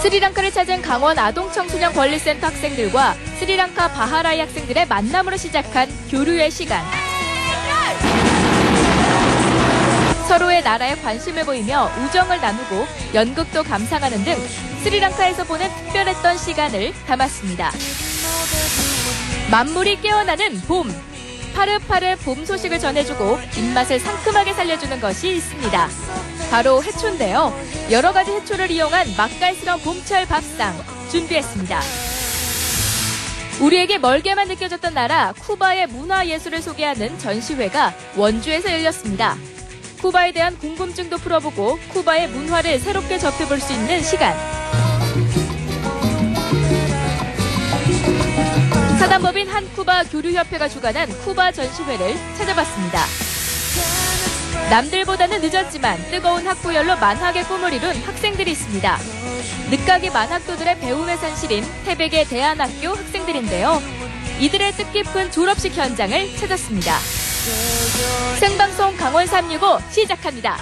스리랑카를 찾은 강원 아동청소년 권리센터 학생들과 스리랑카 바하라이 학생들의 만남으로 시작한 교류의 시간. 서로의 나라에 관심을 보이며 우정을 나누고 연극도 감상하는 등 스리랑카에서 보낸 특별했던 시간을 담았습니다. 만물이 깨어나는 봄. 파릇파릇 봄 소식을 전해주고 입맛을 상큼하게 살려주는 것이 있습니다. 바로 해초인데요. 여러 가지 해초를 이용한 맛깔스러운 봄철 밥상 준비했습니다. 우리에게 멀게만 느껴졌던 나라 쿠바의 문화예술을 소개하는 전시회가 원주에서 열렸습니다. 쿠바에 대한 궁금증도 풀어보고 쿠바의 문화를 새롭게 접해볼 수 있는 시간. 사단법인 한쿠바 교류협회가 주관한 쿠바 전시회를 찾아봤습니다. 남들보다는 늦었지만 뜨거운 학부열로 만학의 꿈을 이룬 학생들이 있습니다. 늦가기 만학도들의 배움의 산실인 태백의 대안학교 학생들인데요. 이들의 뜻깊은 졸업식 현장을 찾았습니다. 생방송 강원 365 시작합니다.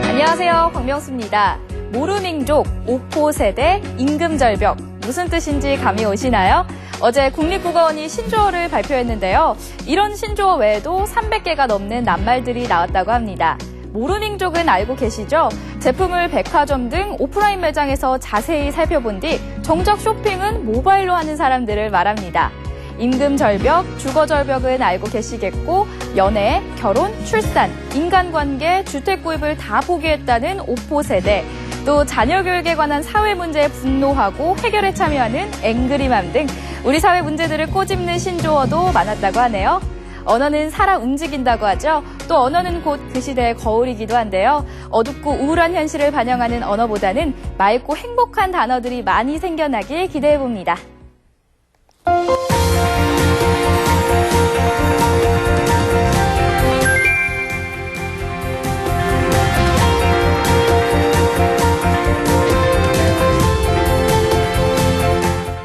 안녕하세요. 박명수입니다. 모르민족, 오포세대, 임금절벽 무슨 뜻인지 감이 오시나요? 어제 국립국어원이 신조어를 발표했는데요. 이런 신조어 외에도 300개가 넘는 낱말들이 나왔다고 합니다. 모르민족은 알고 계시죠? 제품을 백화점 등 오프라인 매장에서 자세히 살펴본 뒤 정작 쇼핑은 모바일로 하는 사람들을 말합니다. 임금절벽, 주거절벽은 알고 계시겠고 연애, 결혼, 출산, 인간관계, 주택구입을 다 포기했다는 오포세대, 또 자녀 교육에 관한 사회 문제에 분노하고 해결에 참여하는 앵그리맘 등 우리 사회 문제들을 꼬집는 신조어도 많았다고 하네요. 언어는 살아 움직인다고 하죠. 또 언어는 곧 그 시대의 거울이기도 한데요. 어둡고 우울한 현실을 반영하는 언어보다는 맑고 행복한 단어들이 많이 생겨나길 기대해봅니다.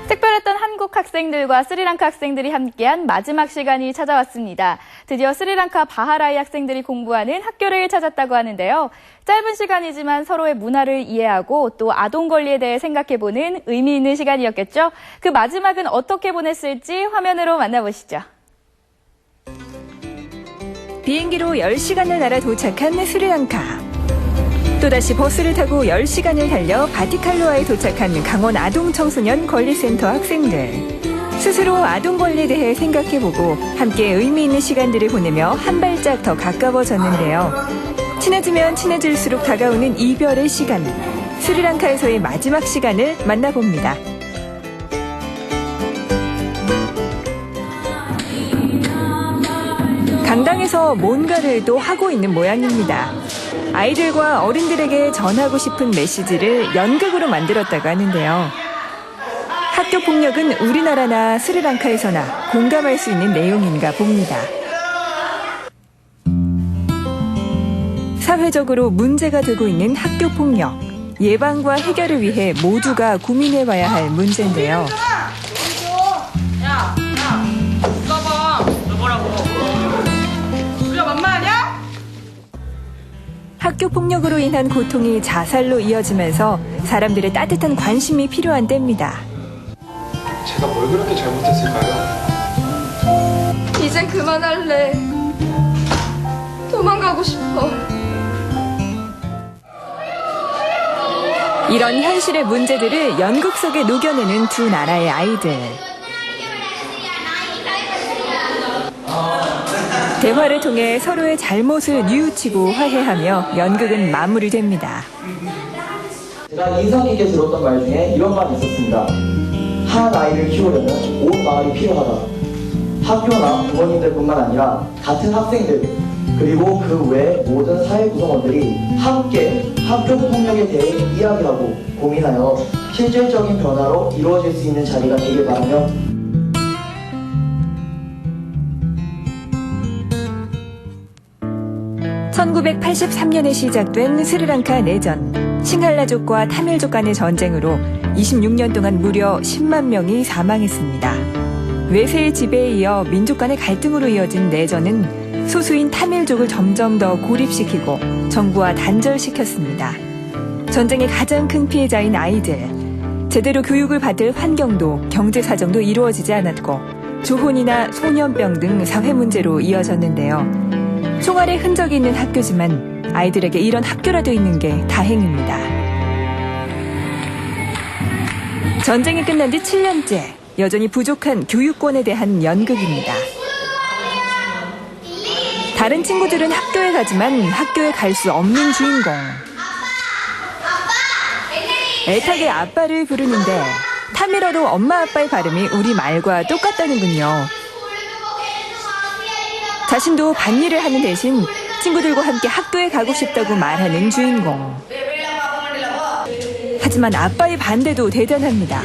특별했던 한국 학생들과 스리랑카 학생들이 함께한 마지막 시간이 찾아왔습니다. 드디어 스리랑카 바하라이 학생들이 공부하는 학교를 찾았다고 하는데요. 짧은 시간이지만 서로의 문화를 이해하고 또 아동 권리에 대해 생각해보는 의미 있는 시간이었겠죠. 그 마지막은 어떻게 보냈을지 화면으로 만나보시죠. 비행기로 10시간을 날아 도착한 스리랑카. 또다시 버스를 타고 10시간을 달려 바티칼로아에 도착한 강원 아동청소년 권리센터 학생들. 스스로 아동 권리에 대해 생각해보고 함께 의미 있는 시간들을 보내며 한 발짝 더 가까워졌는데요. 친해지면 친해질수록 다가오는 이별의 시간. 스리랑카에서의 마지막 시간을 만나봅니다. 강당에서 뭔가를 또 하고 있는 모양입니다. 아이들과 어른들에게 전하고 싶은 메시지를 연극으로 만들었다고 하는데요. 학교 폭력은 우리나라나 스리랑카에서나 공감할 수 있는 내용인가 봅니다. 사회적으로 문제가 되고 있는 학교 폭력. 예방과 해결을 위해 모두가 고민해봐야 할 문제인데요. 학교 폭력으로 인한 고통이 자살로 이어지면서 사람들의 따뜻한 관심이 필요한 때입니다. 제가 뭘 그렇게 잘못했을까요? 이젠 그만할래. 도망가고 싶어. 이런 현실의 문제들을 연극 속에 녹여내는 두 나라의 아이들. 대화를 통해 서로의 잘못을 뉘우치고 화해하며 연극은 마무리됩니다. 제가 인상 깊게 들었던 말 중에 이런 말이 있었습니다. 한 아이를 키우려면 온 마을이 필요하다. 학교나 부모님들뿐만 아니라 같은 학생들 그리고 그 외 모든 사회 구성원들이 함께 학교 폭력에 대해 이야기하고 고민하여 실질적인 변화로 이루어질 수 있는 자리가 되길 바라며 1983년에 시작된 스리랑카 내전. 싱할라족과 타밀족 간의 전쟁으로 26년 동안 무려 10만 명이 사망했습니다. 외세의 지배에 이어 민족 간의 갈등으로 이어진 내전은 소수인 타밀족을 점점 더 고립시키고 정부와 단절시켰습니다. 전쟁의 가장 큰 피해자인 아이들. 제대로 교육을 받을 환경도 경제 사정도 이루어지지 않았고 조혼이나 소년병 등 사회 문제로 이어졌는데요. 총알의 흔적이 있는 학교지만 아이들에게 이런 학교라도 있는 게 다행입니다. 전쟁이 끝난 지 7년째 여전히 부족한 교육권에 대한 연극입니다. 다른 친구들은 학교에 가지만 학교에 갈 수 없는 주인공. 애타게 아빠를 부르는데 타밀어로 엄마 아빠의 발음이 우리 말과 똑같다는군요. 자신도 밭일을 하는 대신 친구들과 함께 학교에 가고 싶다고 말하는 주인공. 하지만 아빠의 반대도 대단합니다.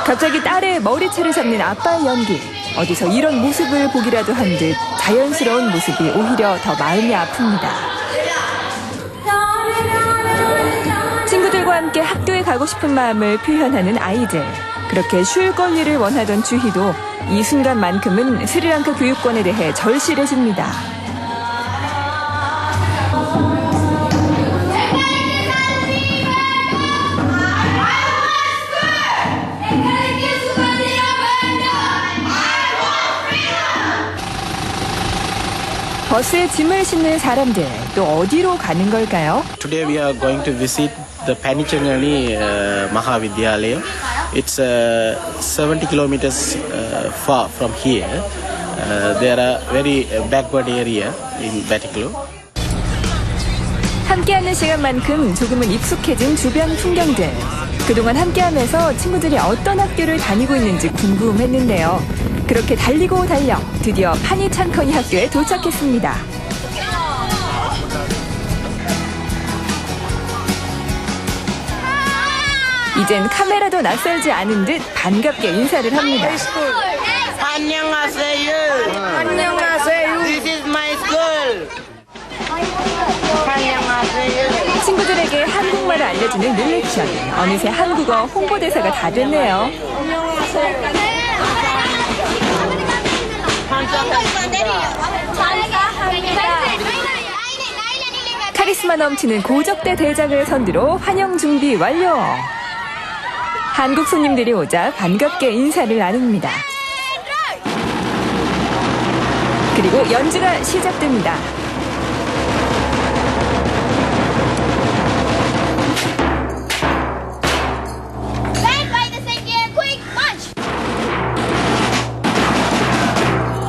갑자기 딸의 머리채를 잡는 아빠의 연기. 어디서 이런 모습을 보기라도 한 듯 자연스러운 모습이 오히려 더 마음이 아픕니다. 친구들과 함께 학교에 가고 싶은 마음을 표현하는 아이들. 그렇게 쉴 권리를 원하던 주희도 이 순간만큼은 스리랑카 교육권에 대해 절실해집니다. 버스에 짐을 싣는 사람들, 또 어디로 가는 걸까요? Today we are going to visit the Panichangali Mahavidyalaya. It's 70 kilometers far from here. There are very backward area in Batticaloa. 함께하는 시간만큼 조금은 익숙해진 주변 풍경들. 그동안 함께하면서 친구들이 어떤 학교를 다니고 있는지 궁금했는데요. 그렇게 달리고 달려 드디어 파니찬커니 학교에 도착했습니다. 이젠 카메라도 낯설지 않은 듯 반갑게 인사를 합니다. 안녕하세요. 안녕하세요. This is my school. 안녕하세요. 친구들에게 한국말을 알려주는 릴렉션. 어느새 한국어 홍보대사가 다 됐네요. 카리스마 넘치는 고적대 대장을 선두로 환영 준비 완료. 한국 손님들이 오자 반갑게 인사를 나눕니다. 그리고 연주가 시작됩니다.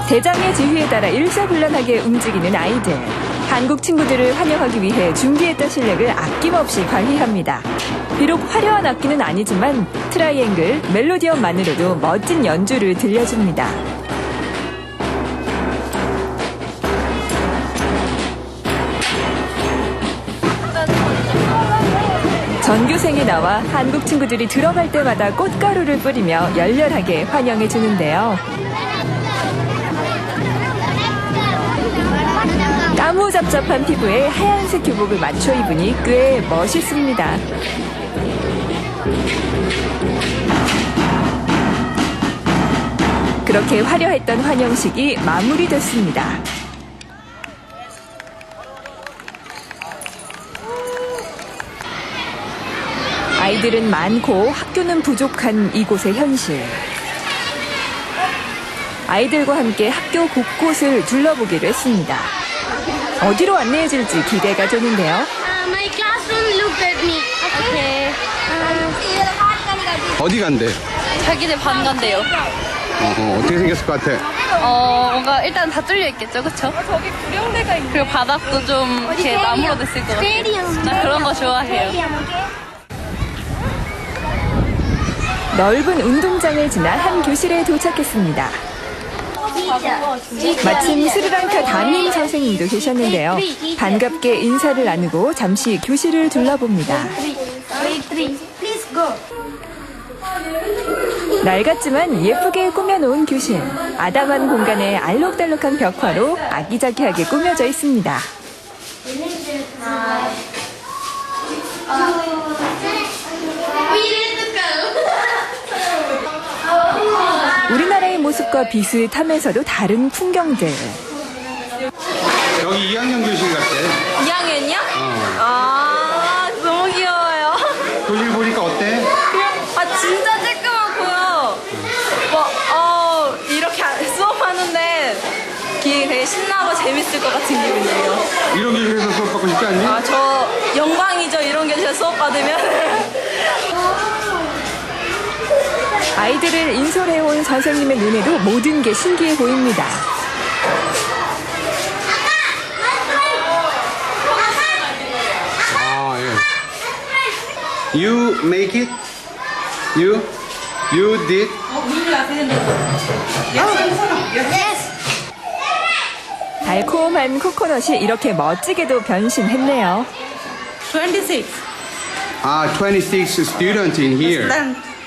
대장의 지휘에 따라 일사불란하게 움직이는 아이들. 한국 친구들을 환영하기 위해 준비했던 실력을 아낌없이 발휘합니다. 비록 화려한 악기는 아니지만 트라이앵글, 멜로디언만으로도 멋진 연주를 들려줍니다. 전교생이 나와 한국 친구들이 들어갈 때마다 꽃가루를 뿌리며 열렬하게 환영해주는데요. 까무잡잡한 피부에 하얀색 교복을 맞춰 입으니 꽤 멋있습니다. 그렇게 화려했던 환영식이 마무리됐습니다. 아이들은 많고 학교는 부족한 이곳의 현실. 아이들과 함께 학교 곳곳을 둘러보기로 했습니다. 어디로 안내해줄지 기대가 되는데요. My classroom looked at me. Okay. 어디 간대? 자기네 반 간대요. 어떻게 생겼을 것 같아? 뭔가 일단 다 뚫려 있겠죠, 그쵸? 저기 구령대가 있고. 그리고 바닥도 좀 이렇게 나무로 됐을 것 같아요. 나 그런 거 좋아해요. 넓은 운동장을 지나 한 교실에 도착했습니다. 마침 스리랑카 담임 선생님도 계셨는데요. 반갑게 인사를 나누고 잠시 교실을 둘러봅니다. 낡았지만 예쁘게 꾸며놓은 교실. 아담한 공간에 알록달록한 벽화로 아기자기하게 꾸며져 있습니다. 우리나라의 모습과 비슷하면서도 다른 풍경들. 여기 2학년 교실 같아. 2학년이요? 아, 너무 귀여워요. 돌리고 보니까 어때? 아, 진짜 쬐끄맣고요. 이렇게 수업하는데 되게 신나고 재밌을 것 같은 기분이에요. 이런 교실에서 수업 받고 싶지 않니? 아, 저 영광이죠. 이런 교실에서 수업 받으면. 아이들을 인솔해온 선생님의 눈에도 모든 게 신기해 보입니다. 아, 예. You make it? You did? 달콤한 코코넛이 이렇게 멋지게도 변신했네요. 26. 26 students in here.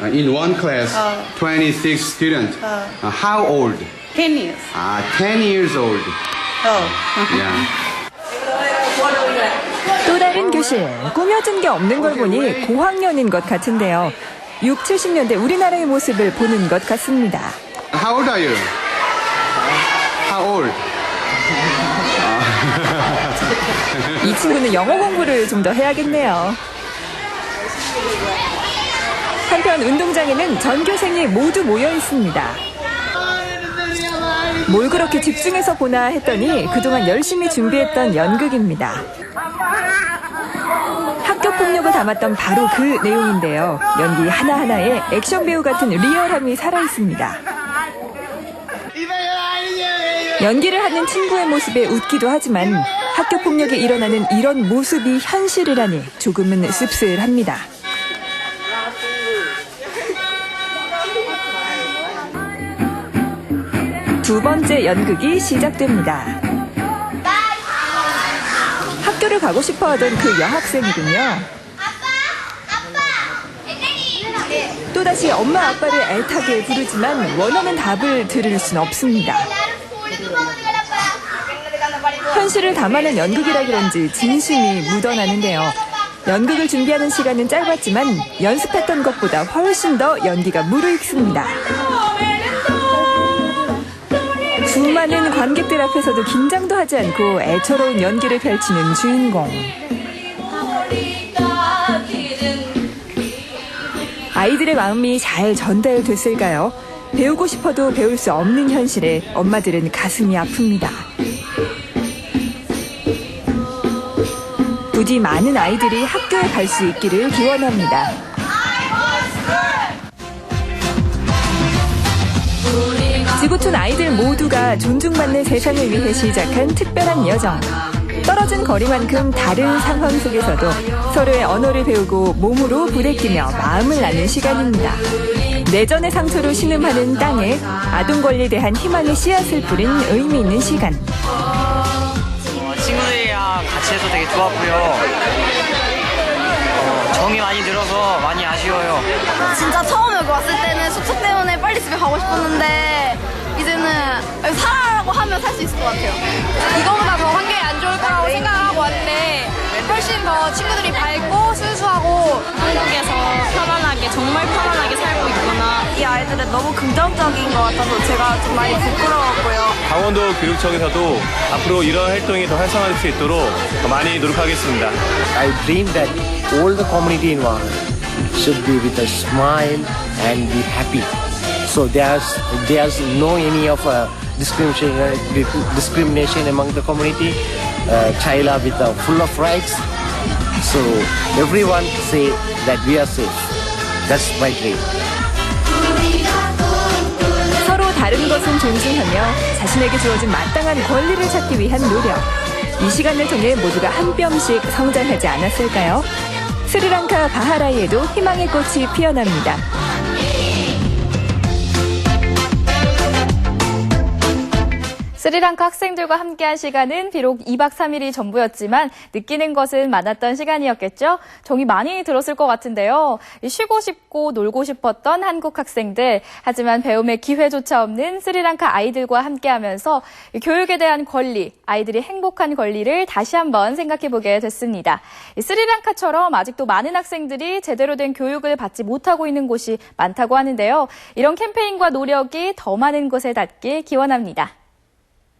In one class, 26 students. How old? 10 years. 10 years old. Yeah. 또 다른 교실, 꾸며진 게 없는 걸 보니 고학년인 것 같은데요. 6, 70년대 우리나라의 모습을 보는 것 같습니다. How old are you? How old? 이 친구는 영어 공부를 좀 더 해야겠네요. 한편 운동장에는 전교생이 모두 모여 있습니다. 뭘 그렇게 집중해서 보나 했더니 그동안 열심히 준비했던 연극입니다. 학교 폭력을 담았던 바로 그 내용인데요. 연기 하나하나에 액션 배우 같은 리얼함이 살아있습니다. 연기를 하는 친구의 모습에 웃기도 하지만 학교 폭력이 일어나는 이런 모습이 현실이라니 조금은 씁쓸합니다. 두 번째 연극이 시작됩니다. 학교를 가고 싶어하던 그 여학생이군요. 또다시 엄마 아빠를 애타게 부르지만 원하는 답을 들을 순 없습니다. 현실을 담아낸 연극이라 그런지 진심이 묻어나는데요. 연극을 준비하는 시간은 짧았지만 연습했던 것보다 훨씬 더 연기가 무르익습니다. 수많은 관객들 앞에서도 긴장도 하지 않고 애처로운 연기를 펼치는 주인공. 아이들의 마음이 잘 전달됐을까요? 배우고 싶어도 배울 수 없는 현실에 엄마들은 가슴이 아픕니다. 부디 많은 아이들이 학교에 갈 수 있기를 기원합니다. 지구촌 아이들 모두가 존중받는 세상을 위해 시작한 특별한 여정. 떨어진 거리만큼 다른 상황 속에서도 서로의 언어를 배우고 몸으로 부대끼며 마음을 나눈 시간입니다. 내전의 상처로 신음하는 땅에 아동 권리에 대한 희망의 씨앗을 뿌린 의미 있는 시간. 친구들이랑 같이 해서 되게 좋았고요. 정이 많이 늘어서 많이 아쉬워요. 진짜 처음에 여기 왔을 때는 숙소 때문에 빨리 집에 가고 싶었는데 이제는 여기 살아라고 하면 살 수 있을 것 같아요. 이거보다 더 환경이 안 좋을 거라고 생각을 하고 왔는데 훨씬 더 친구들이 밝고 순수하고 한국에서 편안하게, 정말 편안하게 살고 있구나. 이 아이들은 너무 긍정적인 것 같아서 제가 좀 많이 부끄러웠고요. 강원도 교육청에서도 앞으로 이런 활동이 더 활성화될 수 있도록 더 많이 노력하겠습니다. I dream that all the community involved should be with a smile and be happy. So there's no any of discrimination among the community. Child are with full of rights. So everyone say that we are safe. That's my dream. 서로 다른 것은 존중하며 자신에게 주어진 마땅한 권리를 찾기 위한 노력. 이 시간을 통해 모두가 한 뼘씩 성장하지 않았을까요? 스리랑카 바하라이에도 희망의 꽃이 피어납니다. 스리랑카 학생들과 함께한 시간은 비록 2박 3일이 전부였지만 느끼는 것은 많았던 시간이었겠죠? 정이 많이 들었을 것 같은데요. 쉬고 싶고 놀고 싶었던 한국 학생들, 하지만 배움의 기회조차 없는 스리랑카 아이들과 함께하면서 교육에 대한 권리, 아이들이 행복한 권리를 다시 한번 생각해보게 됐습니다. 스리랑카처럼 아직도 많은 학생들이 제대로 된 교육을 받지 못하고 있는 곳이 많다고 하는데요. 이런 캠페인과 노력이 더 많은 곳에 닿길 기원합니다.